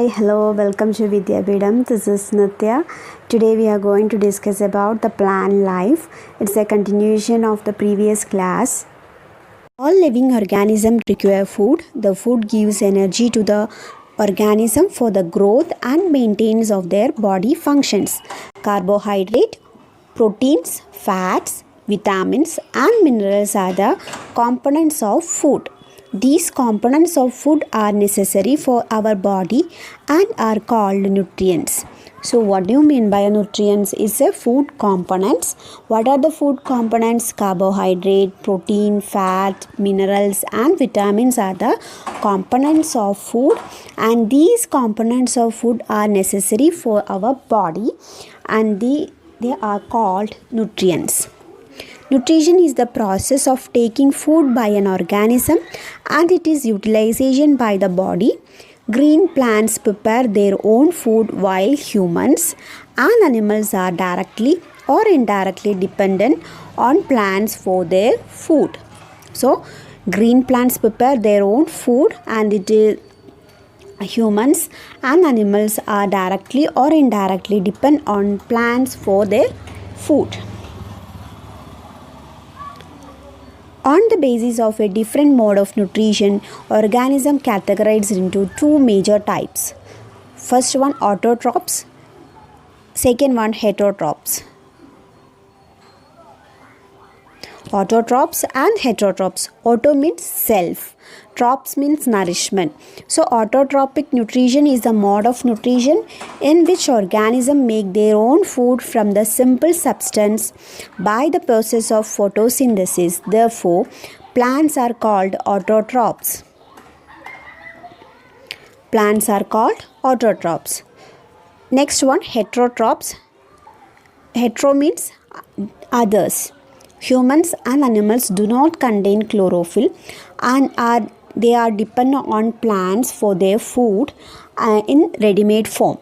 hello, welcome to Vidyabidam. This is Nitya. Today we are going to discuss about the plant life. It's a continuation of the previous class. All living organisms require food. The food gives energy to the organism for the growth and maintenance of their body functions. Carbohydrate, proteins, fats, vitamins and minerals are the components of food. These components of food are necessary for our body and are called nutrients. So what do you mean by nutrients? Is a food components. What are the food components? Carbohydrate, protein, fat, minerals and vitamins are the components of food, and these components of food are necessary for our body and they are called nutrients. Nutrition is the process of taking food by an organism and it is utilization by the body. Green plants prepare their own food while humans and animals are directly or indirectly dependent on plants for their food. So, green plants prepare their own food and it is humans and animals are directly or indirectly depend on plants for their food. On the basis of a different mode of nutrition, organism categorized into two major types. First one autotrophs, second one heterotrophs. Autotrophs and heterotrophs. Auto means self. Trophs means nourishment. So autotrophic nutrition is the mode of nutrition in which organisms make their own food from the simple substance by the process of photosynthesis. Therefore, plants are called autotrophs. Plants are called autotrophs. Next one, heterotrophs. Hetero means others. Humans and animals do not contain chlorophyll and they are dependent on plants for their food in ready-made form.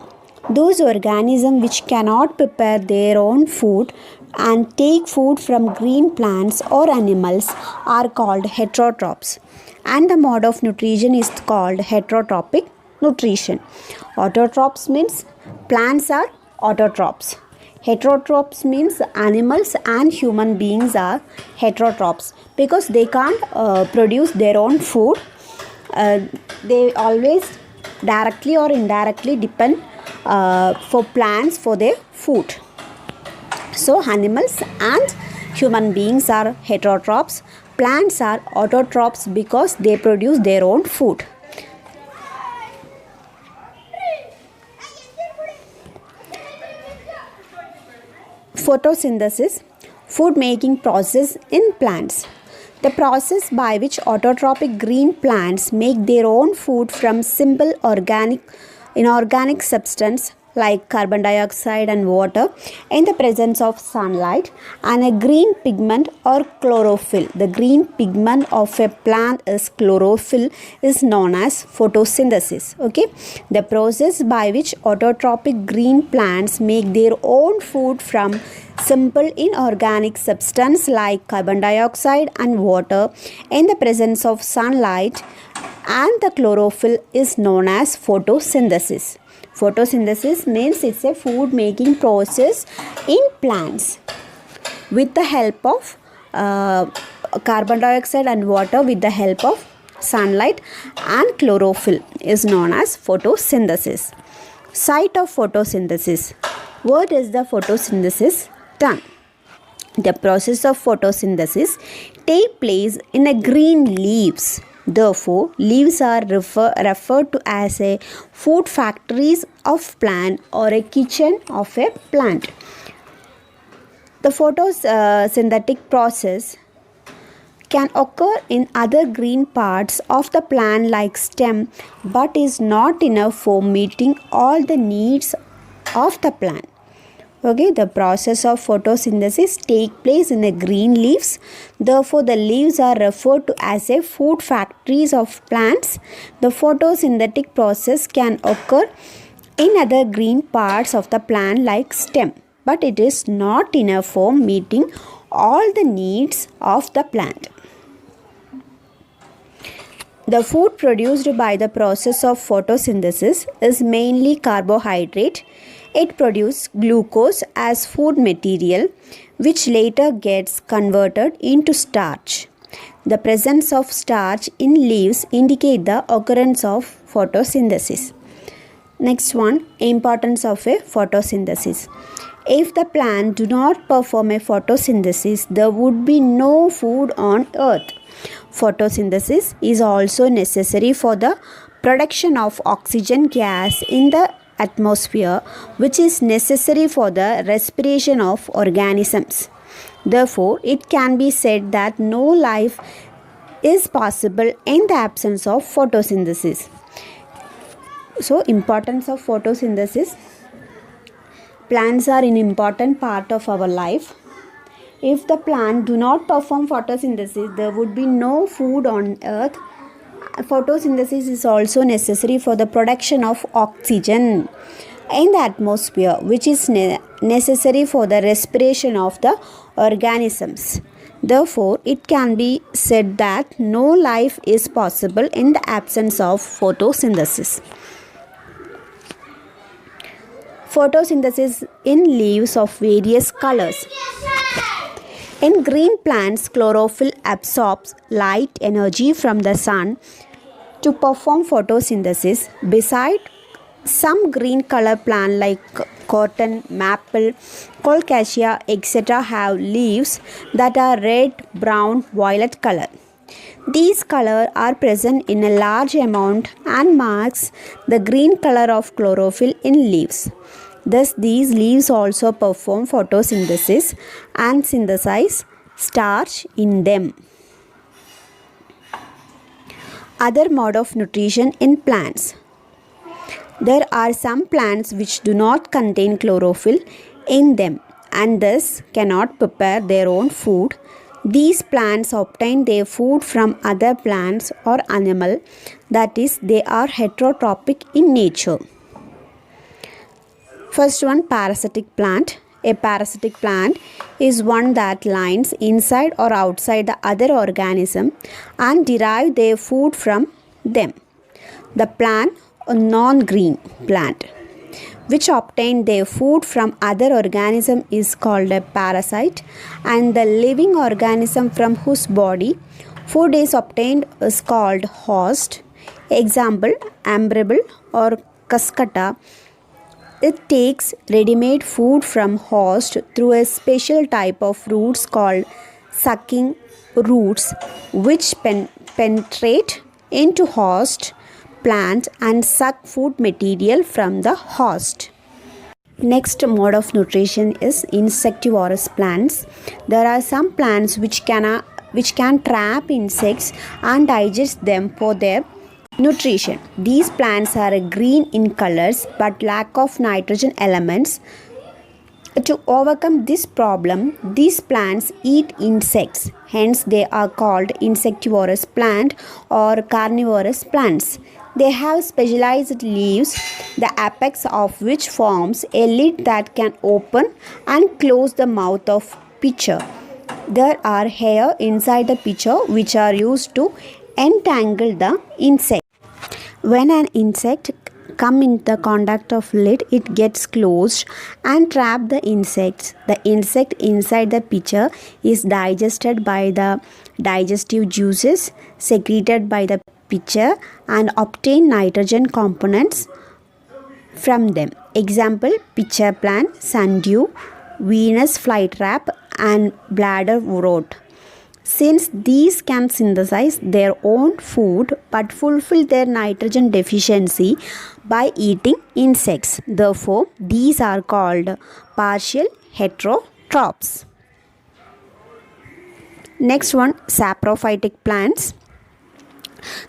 Those organisms which cannot prepare their own food and take food from green plants or animals are called heterotrophs, and the mode of nutrition is called heterotrophic nutrition. Autotrophs means plants are autotrophs. Heterotrophs means animals and human beings are heterotrophs because they can't produce their own food. They always directly or indirectly depend for plants for their food. So animals and human beings are heterotrophs. Plants are autotrophs because they produce their own food. Photosynthesis, food making process in plants. The process by which autotrophic green plants make their own food from simple inorganic substance like carbon dioxide and water in the presence of sunlight and a green pigment or chlorophyll. The green pigment of a plant is chlorophyll is known as photosynthesis. Okay, the process by which autotrophic green plants make their own food from simple inorganic substance like carbon dioxide and water in the presence of sunlight and the chlorophyll is known as photosynthesis. Photosynthesis means it's a food making process in plants with the help of carbon dioxide and water with the help of sunlight and chlorophyll is known as photosynthesis. Site of photosynthesis. What is the photosynthesis done? The process of photosynthesis take place in a green leaves. Therefore, leaves are referred to as a food factories of plant or a kitchen of a plant. The photosynthetic process can occur in other green parts of the plant like stem, but is not enough for meeting all the needs of the plant. Okay, the process of photosynthesis take place in the green leaves. Therefore, the leaves are referred to as a food factories of plants. The photosynthetic process can occur in other green parts of the plant like stem, but it is not enough for meeting all the needs of the plant. The food produced by the process of photosynthesis is mainly carbohydrate. It produces glucose as food material, which later gets converted into starch. The presence of starch in leaves indicate the occurrence of photosynthesis. Next one, importance of a photosynthesis. If the plant do not perform a photosynthesis, there would be no food on earth. Photosynthesis is also necessary for the production of oxygen gas in the atmosphere, which is necessary for the respiration of organisms. Therefore, it can be said that no life is possible in the absence of photosynthesis. So, importance of photosynthesis. Plants are an important part of our life. If the plant do not perform photosynthesis, there would be no food on earth. Photosynthesis is also necessary for the production of oxygen in the atmosphere, which is necessary for the respiration of the organisms. Therefore, it can be said that no life is possible in the absence of photosynthesis. Photosynthesis in leaves of various colors. In green plants, chlorophyll absorbs light energy from the sun to perform photosynthesis. Beside some green color plant like cotton, maple, colocassia, etc. have leaves that are red, brown, violet color. These colors are present in a large amount and marks the green color of chlorophyll in leaves. Thus, these leaves also perform photosynthesis and synthesize starch in them. Other mode of nutrition in plants. There are some plants which do not contain chlorophyll in them and thus cannot prepare their own food. These plants obtain their food from other plants or animal, that is, they are heterotrophic in nature. First one, parasitic plant. A parasitic plant is one that lives inside or outside the other organism and derive their food from them. The plant, a non-green plant, which obtain their food from other organism is called a parasite, and the living organism from whose body food is obtained is called host. Example, arable or cuscuta. It takes ready-made food from host through a special type of roots called sucking roots, which penetrate into host plant and suck food material from the host. Next mode of nutrition is insectivorous plants. There are some plants which can trap insects and digest them for their nutrition. These plants are green in colors but lack of nitrogen elements. To overcome this problem, these plants eat insects. Hence, they are called insectivorous plant or carnivorous plants. They have specialized leaves, the apex of which forms a lid that can open and close the mouth of pitcher. There are hairs inside the pitcher which are used to entangle the insect. When an insect come in the contact of lid, it gets closed and trap the insects. The insect inside the pitcher is digested by the digestive juices secreted by the pitcher and obtain nitrogen components from them. Example, pitcher plant, sundew, Venus flytrap and bladder wort. Since these can synthesize their own food but fulfill their nitrogen deficiency by eating insects, therefore these are called partial heterotrophs. Next one, saprophytic plants.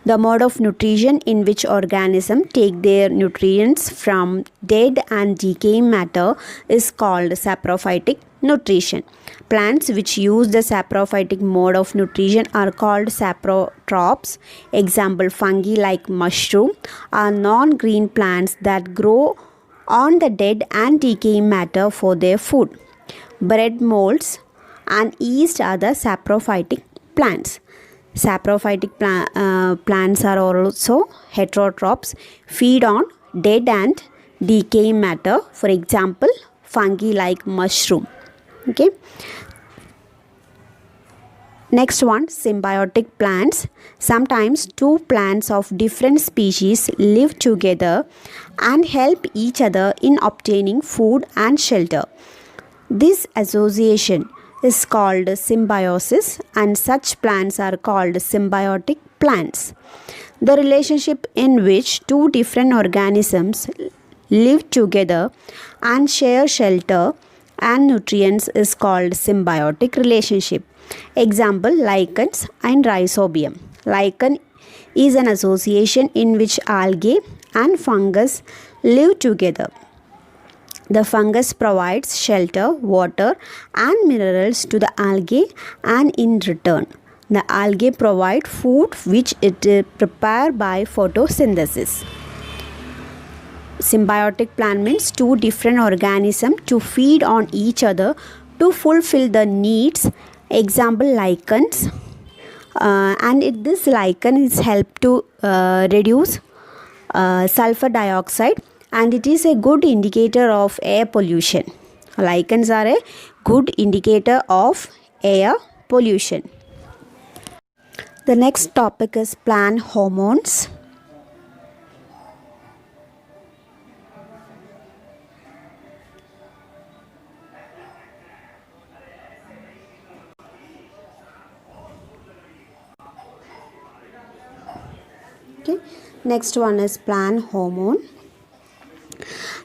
The mode of nutrition in which organisms take their nutrients from dead and decaying matter is called saprophytic nutrition. Plants which use the saprophytic mode of nutrition are called saprotrophs. Example, fungi like mushroom are non-green plants that grow on the dead and decaying matter for their food. Bread molds and yeast are the saprophytic plants. Saprophytic plants are also heterotrophs, feed on dead and decaying matter. For example, fungi like mushroom. Okay. Next one, symbiotic plants. Sometimes two plants of different species live together and help each other in obtaining food and shelter. This association is called symbiosis, and such plants are called symbiotic plants. The relationship in which two different organisms live together and share shelter and nutrients is called symbiotic relationship. Example, lichens and rhizobium. Lichen is an association in which algae and fungus live together. The fungus provides shelter, water, and minerals to the algae, and in return, the algae provide food which it prepare by photosynthesis. Symbiotic plant means two different organisms to feed on each other to fulfill the needs. Example, lichens, this lichen is help to reduce sulfur dioxide, and it is a good indicator of air pollution. Lichens are a good indicator of air pollution. The next topic is plant hormones. Okay. Next one is plant hormone.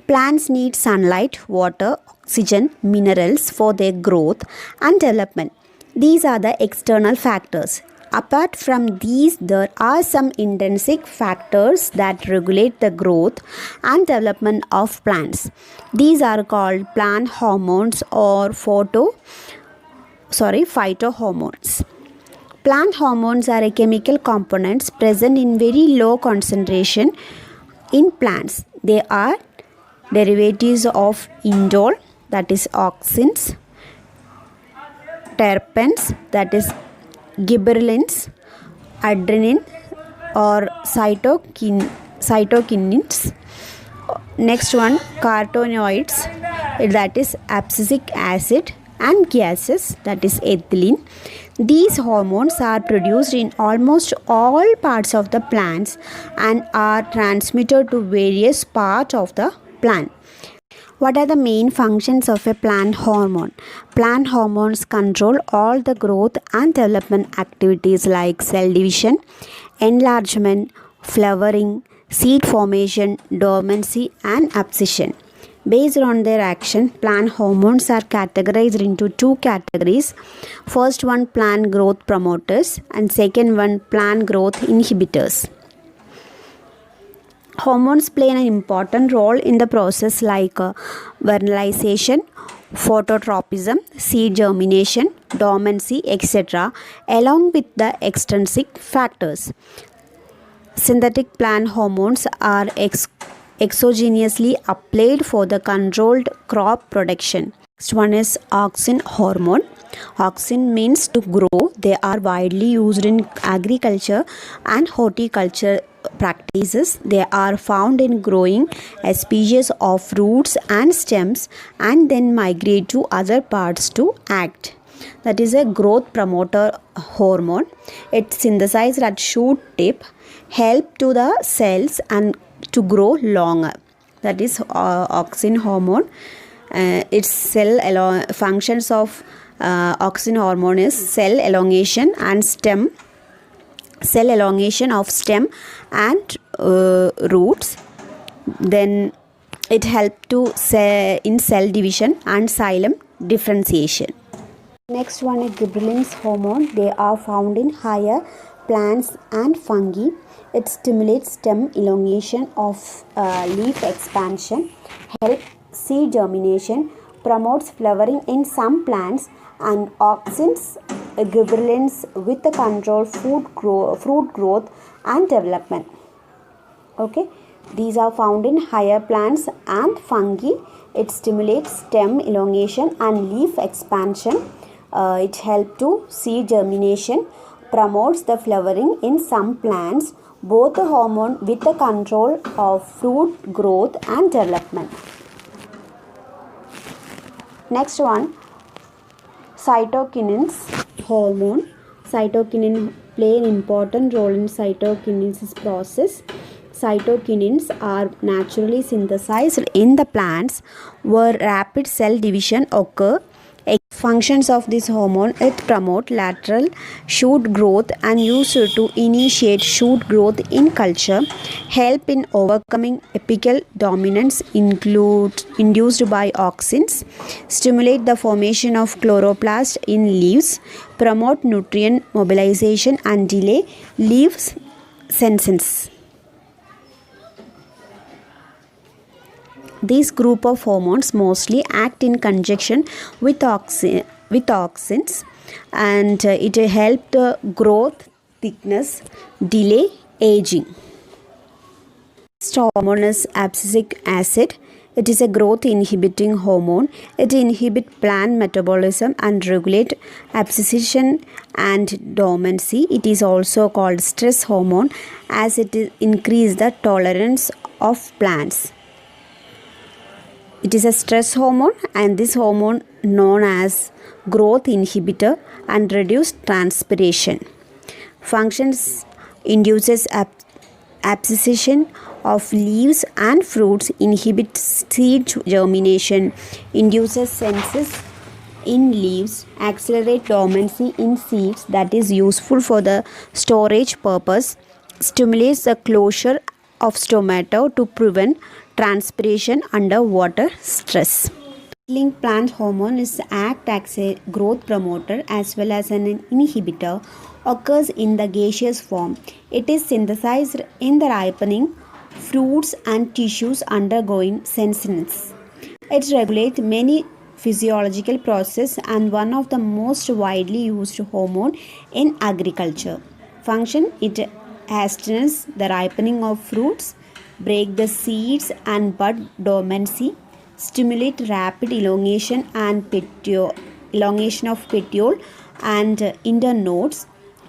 Plants need sunlight, water, oxygen, minerals for their growth and development. These are the external factors. Apart from these, there are some intrinsic factors that regulate the growth and development of plants. These are called plant hormones or phytohormones. Plant hormones are chemical components present in very low concentration in plants. They are derivatives of indole, that is auxins, terpenes, that is gibberellins, adrenaline or cytokinins. Next one, carotenoids, that is abscisic acid, and gases, that is ethylene. These hormones are produced in almost all parts of the plants and are transmitted to various parts of the plant. What are the main functions of a plant hormone? Plant hormones control all the growth and development activities like cell division, enlargement, flowering, seed formation, dormancy, and abscission. Based on their action, plant hormones are categorized into two categories. First one, plant growth promoters, and second one, plant growth inhibitors. Hormones play an important role in the process like vernalization, phototropism, seed germination, dormancy, etc., along with the extrinsic factors. Synthetic plant hormones are exogenously applied for the controlled crop production. Next one is auxin hormone. Auxin means to grow. They are widely used in agriculture and horticulture practices. They are found in growing a species of roots and stems and then migrate to other parts to act. That is a growth promoter hormone. It synthesized at shoot tip, help to the cells and to grow longer. That is auxin hormone. Its functions of auxin hormone is cell elongation and stem and roots. Then it helps to in cell division and xylem differentiation. Next one is gibberellins hormone. They are found in higher plants and fungi. It stimulates stem elongation of leaf expansion, helps seed germination, promotes flowering in some plants, and auxins gibberellins with the control fruit growth and development. Okay, these are found in higher plants and fungi. It stimulates stem elongation and leaf expansion. It helps to seed germination, promotes the flowering in some plants, both a hormone with the control of fruit growth and development. Next one, cytokinins hormone. Cytokinin play an important role in cytokinesis process. Cytokinins are naturally synthesized in the plants where rapid cell division occur. Functions of this hormone: it promote lateral shoot growth and used to initiate shoot growth in culture, help in overcoming apical dominance induced by auxins, stimulate the formation of chloroplast in leaves, promote nutrient mobilization and delay leaf senescence. This group of hormones mostly act in conjunction with auxins, and it help the growth, thickness, delay aging. Next hormone is abscisic acid. It is a growth inhibiting hormone. It inhibits plant metabolism and regulate abscission and dormancy. It is also called stress hormone as it increases the tolerance of plants. It is a stress hormone, and this hormone known as growth inhibitor and reduce transpiration. Functions: induces abscission of leaves and fruits, inhibits seed germination, induces senescence in leaves, accelerate dormancy in seeds that is useful for the storage purpose, stimulates the closure of stomata to prevent transpiration under water stress. Seedling plant hormone is act as a growth promoter as well as an inhibitor, occurs in the gaseous form. It is synthesized in the ripening fruits and tissues undergoing senescence. It regulates many physiological processes and one of the most widely used hormone in agriculture. Function: it hastens the ripening of fruits, break the seeds and bud dormancy, stimulate rapid elongation of petiole and internodes,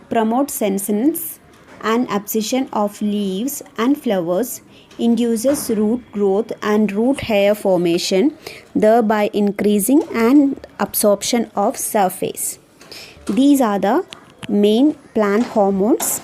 promote senescence and abscission of leaves and flowers, induces root growth and root hair formation, thereby increasing and absorption of surface. These are the main plant hormones.